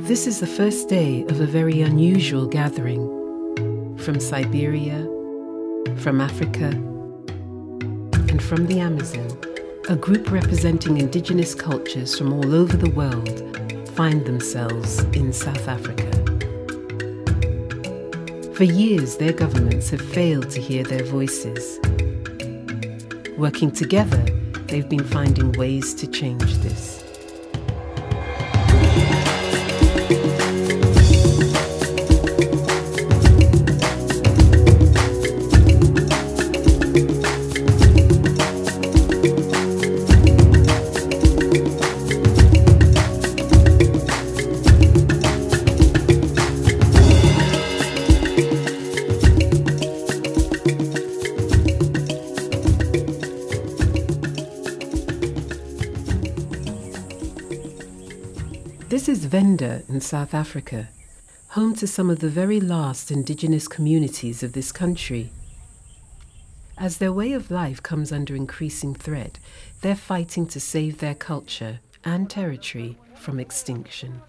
This is the first day of a very unusual gathering. From Siberia, from Africa, and from the Amazon, a group representing indigenous cultures from all over the world find themselves in South Africa. For years, their governments have failed to hear their voices. Working together, they've been finding ways to change this. This is Venda in South Africa, home to some of the very last indigenous communities of this country. As their way of life comes under increasing threat, they're fighting to save their culture and territory from extinction.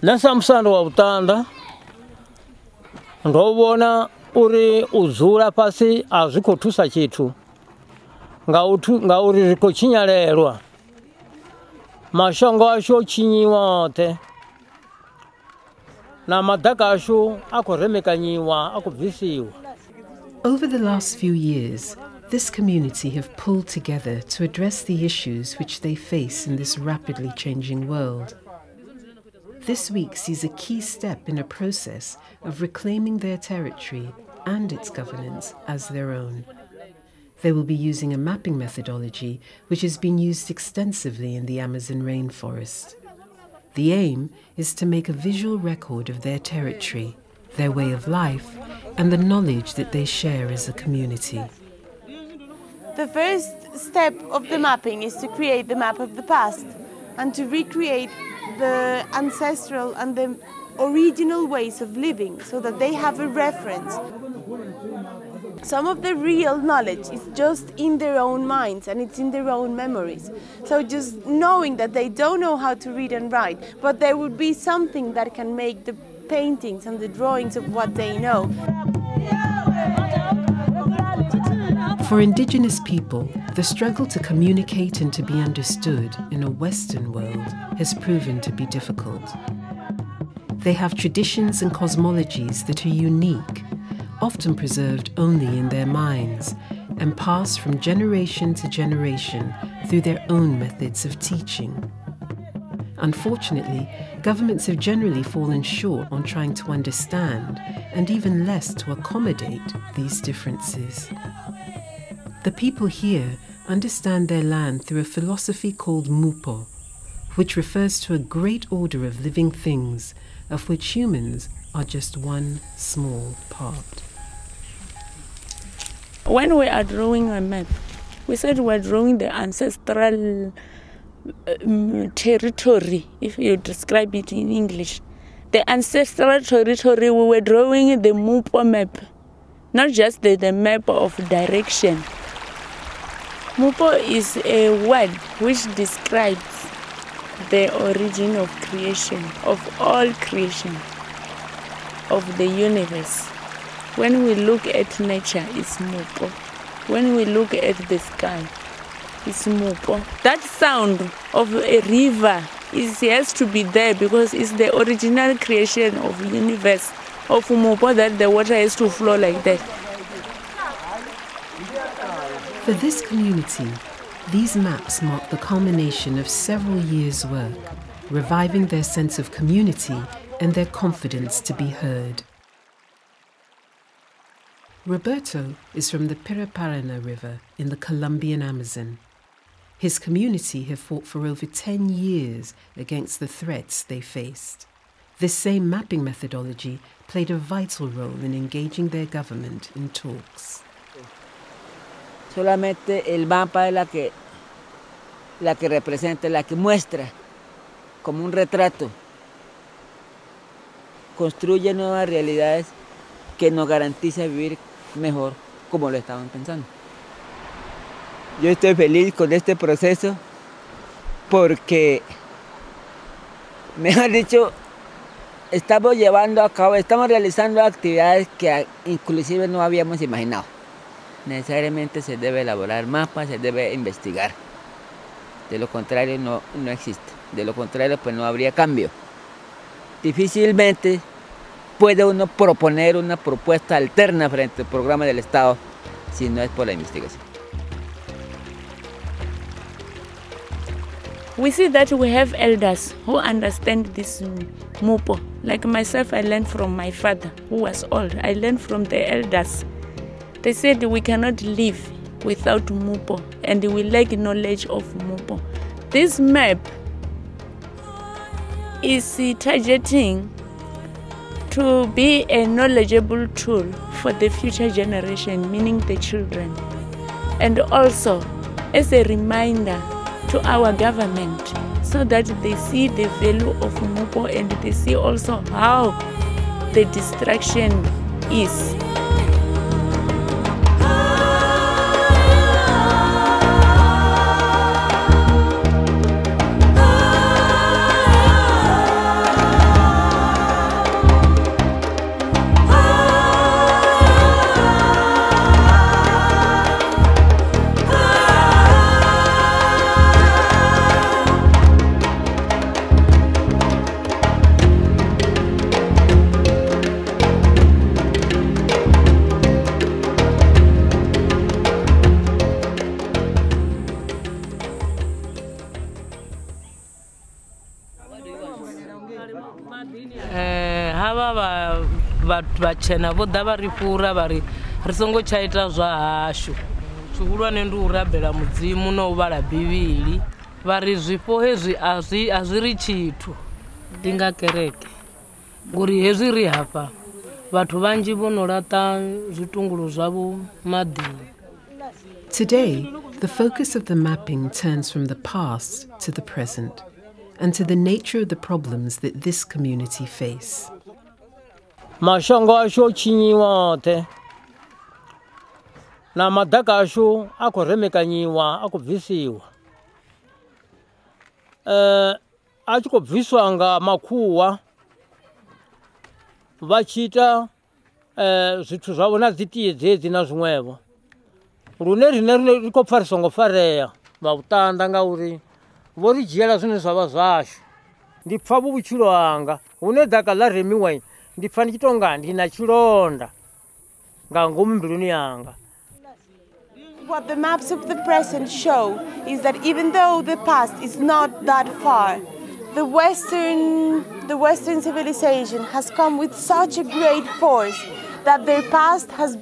Nasamsando wa utanda ndobona uri uzula pasi azikotusa chitu nga uri zikochinyalelwa mashongo asho chinyiwote na madaka asho akoremekanyiwa akubvisiwa. Over the last few years, this community have pulled together to address the issues which they face in this rapidly changing world. This week sees a key step in a process of reclaiming their territory and its governance as their own. They will be using a mapping methodology which has been used extensively in the Amazon rainforest. The aim is to make a visual record of their territory, their way of life, and the knowledge that they share as a community. The first step of the mapping is to create the map of the past and to recreate the ancestral and the original ways of living so that they have a reference. Some of the real knowledge is just in their own minds and it's in their own memories. So just knowing that they don't know how to read and write, but there would be something that can make the paintings and the drawings of what they know. For indigenous people, the struggle to communicate and to be understood in a Western world has proven to be difficult. They have traditions and cosmologies that are unique, often preserved only in their minds, and passed from generation to generation through their own methods of teaching. Unfortunately, governments have generally fallen short on trying to understand, and even less to accommodate, these differences. The people here understand their land through a philosophy called Mupo, which refers to a great order of living things, of which humans are just one small part. When we are drawing a map, we said we're drawing the ancestral territory, if you describe it in English. The ancestral territory, we were drawing the Mupo map, not just the map of direction. Mupo is a word which describes the origin of creation, of all creation, of the universe. When we look at nature, it's Mupo. When we look at the sky, it's Mupo. That sound of a river has to be there because it's the original creation of the universe, of Mupo, that the water has to flow like that. For this community, these maps mark the culmination of several years' work, reviving their sense of community and their confidence to be heard. Roberto is from the Piraparana River in the Colombian Amazon. His community have fought for over 10 years against the threats they faced. This same mapping methodology played a vital role in engaging their government in talks. Solamente el mapa es la que representa, la que muestra como un retrato. Construye nuevas realidades que nos garantiza vivir mejor como lo estaban pensando. Yo estoy feliz con este proceso porque Mejor dicho, estamos llevando a cabo, estamos realizando actividades que inclusive no habíamos imaginado. Necesariamente se debe elaborar mapas, se debe investigar. De lo contrario no existe. De lo contrario pues no habría cambio. Difícilmente puede uno proponer una propuesta alterna frente al programa del Estado si no es por la investigación. We see that we have elders who understand this mupo. Like myself, I learned from my father, who was old. I learned from the elders. They said we cannot live without mupo, and we lack knowledge of mupo. This map is targeting to be a knowledgeable tool for the future generation, meaning the children, and also as a reminder to our government so that they see the value of mupo and they see also how the destruction is. Hava vachena voda vari pfuura vari ri songo chaita zva hashu zvihulwane ndi urabhela mudzimu no uvala bhivhili vari zvipo hezvi hazviri chithu ndinga kereke ngori hezvi ri hapa vathu vanji vonorata zvitungulu zvavo madini. Today, the focus of the mapping turns from the past to the present and to the nature of the problems that this community face. Mashango asho chinyiwa te na madaka asho akoremekanyiwa akubvisiwa achikobviswa nga makuwa vachita zvithu zvavo na dzitiye dzedzi na zvimwevo rune rine rikopfarisa ngofareya vautanda ngauri vorijela zvine zvava zvasho ndipfa vutshilo hanga une daka la remiwa ndipfa ndichitonga ndina chilonda nga ngomu mbiluni yanga. What the maps of the present show is that even though the past is not that far, the Western civilization has come with such a great force that their past has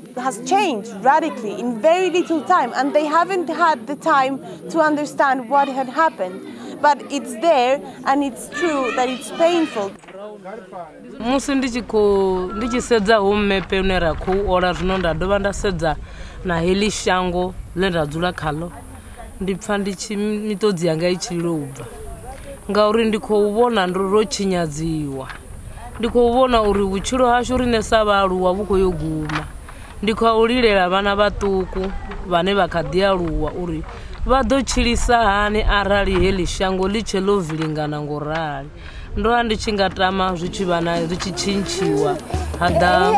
changed radically in very little time, and they haven't had the time to understand what had happened. But it's there, and it's true that it's painful. Musi ndichisedza home map une ra khou ola zvino nda dovha nda sedza na heli shango le nda dzula khalo ndipfa ndichi mitodzi yanga ichilobva ngauri ndi khou vhona ndo chinyadziwa ndi khou vhona uri vutshilo hashu rine sa vhaaluwa vhu khou yo guma ndi khou lilela vhana vhaṱuku vhane vha kha ḓi aluwa uri vha ḓo tshilisa hani arali heli shango ḽi tshe ḽo vilingana ngorali ndo andi tshi nga tama zwi tshi vha na ri tshi tshintshiwa hada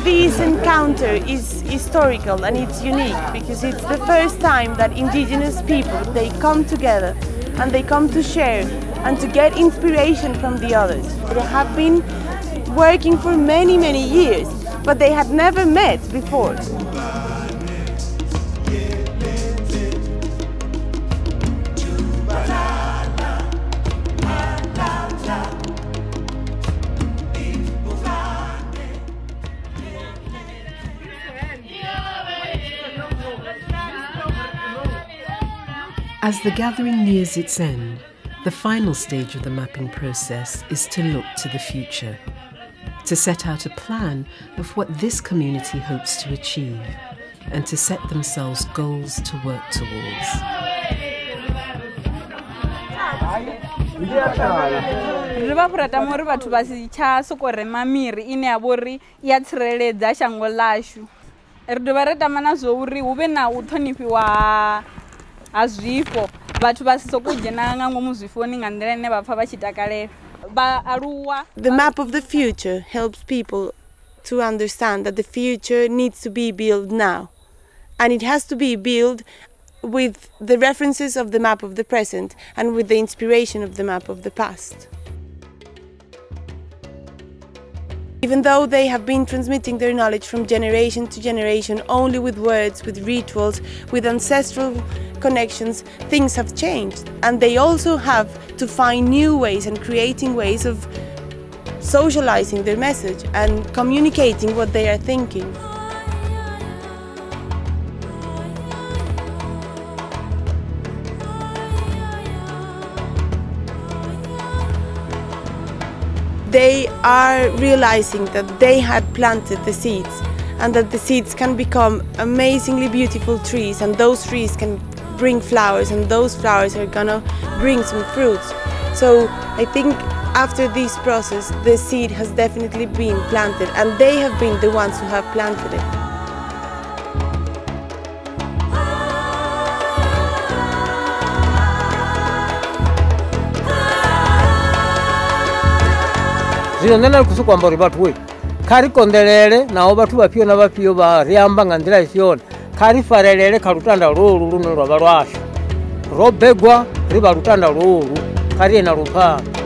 This encounter is historical and it's unique because it's the first time that Indigenous people, they come together and they come to share and to get inspiration from the others. They have been working for many, many years, but they had never met before. As the gathering nears its end, the final stage of the mapping process is to look to the future, to set out a plan of what this community hopes to achieve, and to set themselves goals to work towards. Riva purata mori vathu vasi cha sokorema miri ine yavori ya tsireledza shango lashu ri dovha ri tama na zwo uri hu vhe na u ṱhonifhiwa ha zwifho vhathu vha si sokou dzhena nga ngomu zwifhoni nga nḓila ine vha pfha vha tshi takalela vhaaluwa. The map of the future helps people to understand that the future needs to be built now, and it has to be built with the references of the map of the present and with the inspiration of the map of the past. Even though they have been transmitting their knowledge from generation to generation only with words, with rituals, with ancestral connections, things have changed, and they also have to find new ways and creating ways of socializing their message and communicating what they are thinking. They are realizing that they had planted the seeds and that the seeds can become amazingly beautiful trees, and those trees can bring flowers, and those flowers are gonna bring some fruits. So I think after this process, the seed has definitely been planted, and they have been the ones who have planted it. Zwino nṋe ndi khou amba uri vhathu we kha ri konḓelele naho vhathu vhafhio na vhafhio vha ri amba nga nḓila i si yone, kha ri farelele kha lutanda lwolu lune lwa vha lwashu ro begwa ri vha lutanda lwolu, kha ri ye na lupfana.